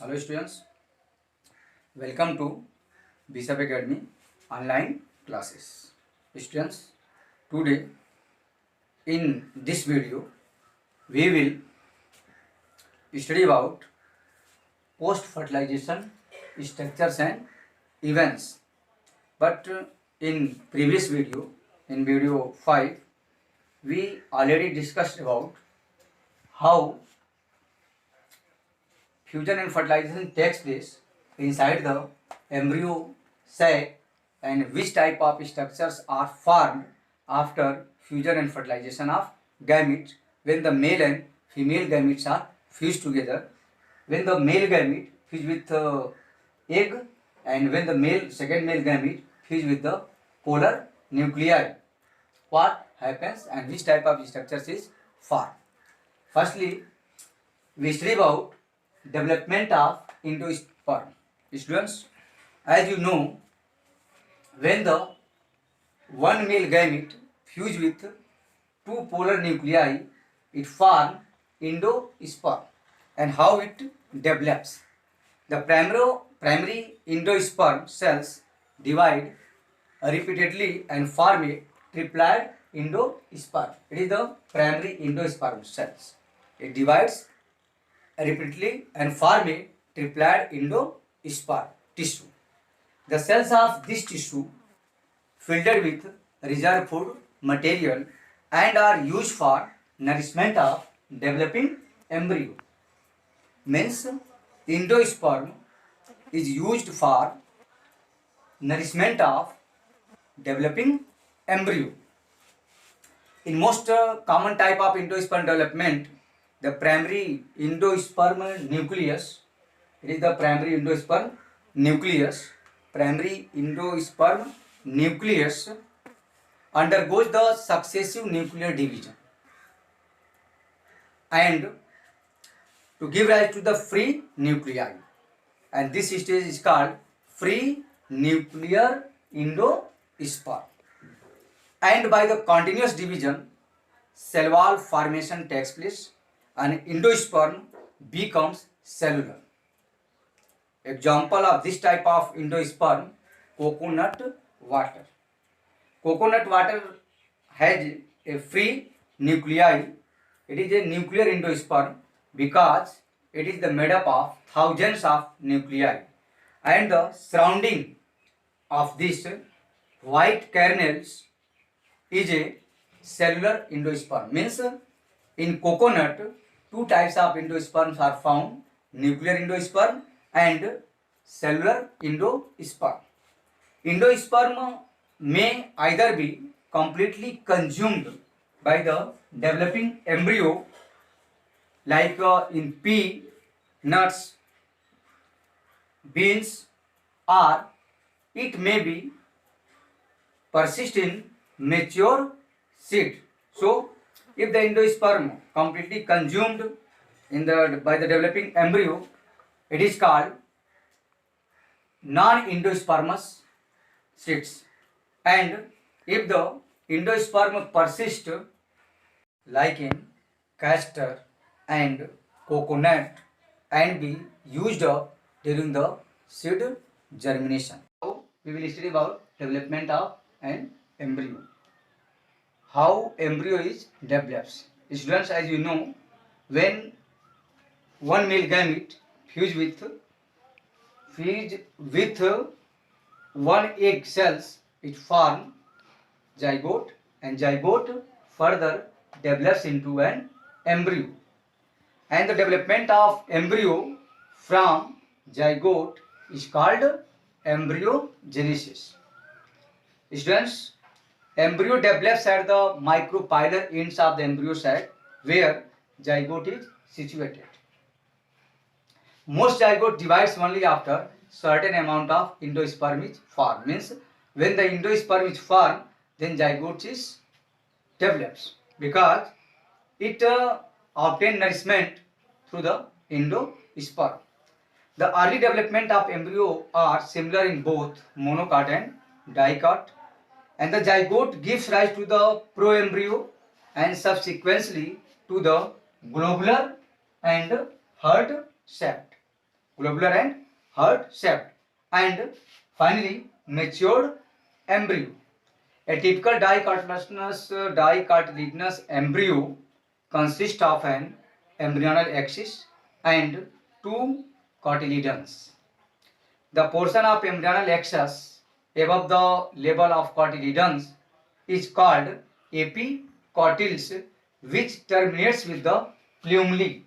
Hello students, welcome to Bishop Academy online classes. Students, today in this video we will study about post fertilization structures and events. But in previous video, in video 5, we already discussed about how fusion and fertilization takes place inside the embryo sac and which type of structures are formed after fusion and fertilization of gametes when the male and female gametes are fused together, when the male gamete fused with egg and when the second male gamete fused with the polar nuclei, what happens and which type of structures is formed. Firstly, we study about development of endosperm. Students, as you know, when the one male gamete fuse with two polar nuclei, it forms endosperm. And how it develops? The primary endosperm cells divide repeatedly and form a triploid endosperm. It is the primary endosperm cells. It divides repeatedly and form a triploid endosperm tissue. The cells of this tissue filled with reserve food material and are used for nourishment of developing embryo. Means endosperm is used for nourishment of developing embryo. In most common type of endosperm development, the primary endosperm nucleus, it is the primary endosperm nucleus undergoes the successive nuclear division and to give rise to the free nuclei, and this stage is called free nuclear endosperm. And by the continuous division, cell wall formation takes place and endosperm becomes cellular. Example of this type of endosperm, coconut water. Coconut water has a free nuclei. It is a nuclear endosperm because it is made up of thousands of nuclei, and the surrounding of these white kernels is a cellular endosperm. Means in coconut, two types of endosperms are found, nuclear endosperm and cellular endosperm. Endosperm may either be completely consumed by the developing embryo like in pea, nuts, beans, or it may be persist in mature seed. So, if the endosperm completely consumed by the developing embryo, it is called non-endospermous seeds. And if the endosperm persists like in castor and coconut and be used up during the seed germination. So we will study about development of an embryo. How embryo is develops. Students, as you know, when one male gamete fuse with one egg cells, it form zygote, and zygote further develops into an embryo. And the development of embryo from zygote is called embryogenesis. Students, embryo develops at the micropylar ends of the embryo sac where zygote is situated. Most zygote divides only after certain amount of endosperm is formed. Means when the endosperm is formed, then zygote is develops because it obtains nourishment through the endosperm. The early development of embryo are similar in both monocot and dicot, and the zygote gives rise to the proembryo and subsequently to the globular and heart shaped. globular and heart shaped. And finally, matured embryo. A typical dicartilaginous embryo consists of an embryonal axis and two cotyledons. The portion of embryonal axis above the level of cotyledons is called epicotyls, which terminates with the plumule.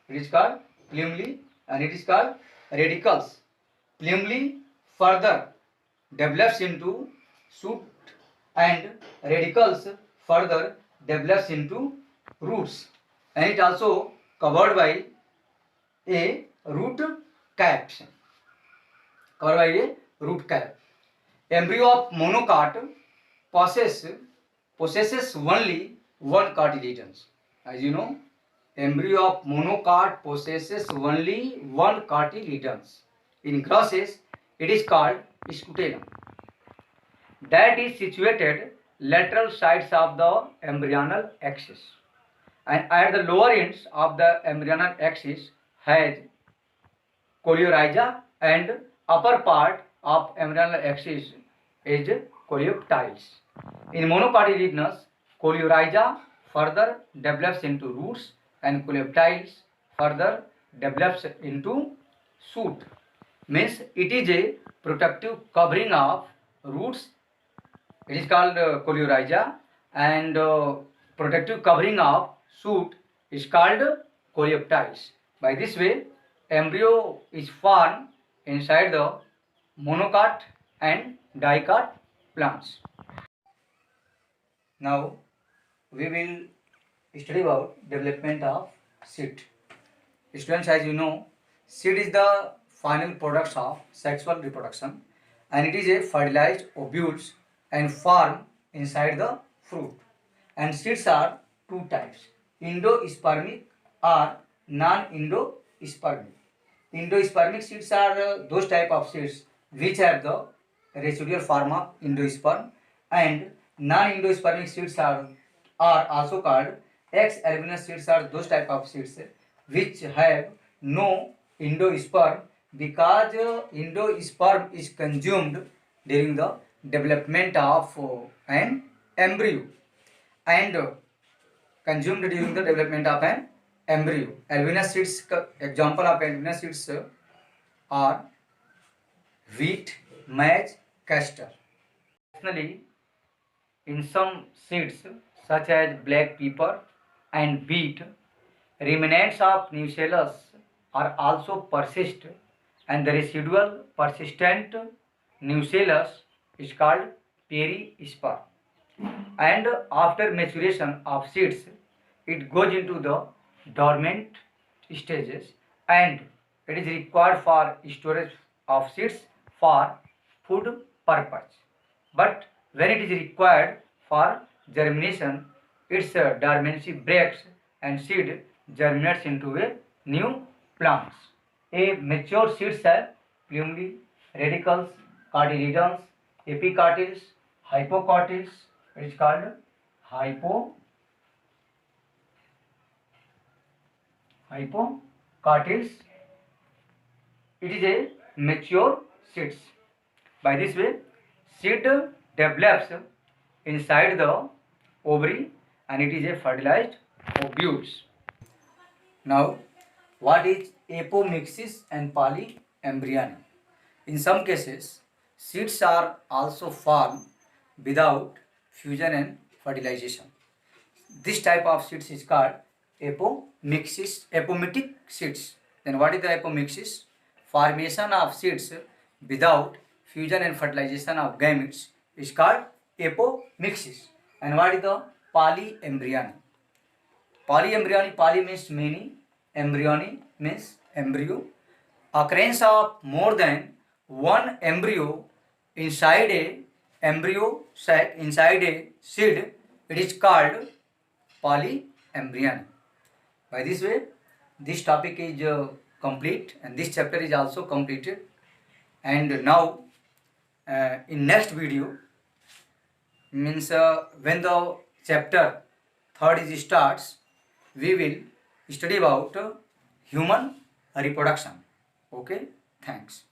It is called plumule and it is called radicals. Plumule further develops into shoot and radicals further develops into roots, and it also covered by a root cap. Covered by a root cap. Embryo of monocot possesses only one cotyledon. As you know, embryo of monocot possesses only one cotyledon. In grosses, it is called scutellum. That is situated lateral sides of the embryonal axis, and at the lower ends of the embryonal axis has coleorhiza, and upper part of embryonal axis is coleoptiles. In monocotyledonous, coleorhiza further develops into roots and coleoptiles further develops into shoot. Means it is a protective covering of roots. It is called coleorhiza, and protective covering of shoot is called coleoptiles. By this way, embryo is formed inside the monocot and dicot plants. Now we will study about development of seed. Students, as you know, seed is the final product of sexual reproduction, and it is a fertilized ovules and form inside the fruit. And seeds are two types: endospermic or non-endospermic. Endospermic seeds are those type of seeds which have the residual form of endosperm, and non-endospermic seeds are also called X-albuminous seeds are those type of seeds which have no endosperm, because endosperm is consumed during the development of an embryo, and consumed during the development of an embryo. Albuminous seeds, example of albuminous seeds are wheat, maize, castor. Additionally, in some seeds such as black pepper and wheat, remnants of nucellus are also persist, and the residual persistent nucellus is called perisperm. And after maturation of seeds, it goes into the dormant stages, and it is required for storage of seeds for food purpose. But when it is required for germination, its dormancy breaks and seed germinates into a new plants. A mature seed cell, plumule, radicals, cotyledons, epicotyls, hypocotyls, it is called hypocotyls. It is a mature seeds. By this way, seed develops inside the ovary, and it is a fertilized ovules. Now, what is apomixis and polyembryony? In some cases, seeds are also formed without fusion and fertilization. This type of seeds is called apomictic seeds. Then what is the apomixis? Formation of seeds without fusion and fertilization of gametes is called apomixis. And what is the polyembryony? Polyembryony, poly means many, embryony means embryo. Occurrence of more than one embryo inside a embryo sac, inside a seed, it is called polyembryony. By this way, this topic is complete, and this chapter is also completed. And now in next video, means when the chapter 3rd is starts, we will study about human reproduction. Okay, thanks.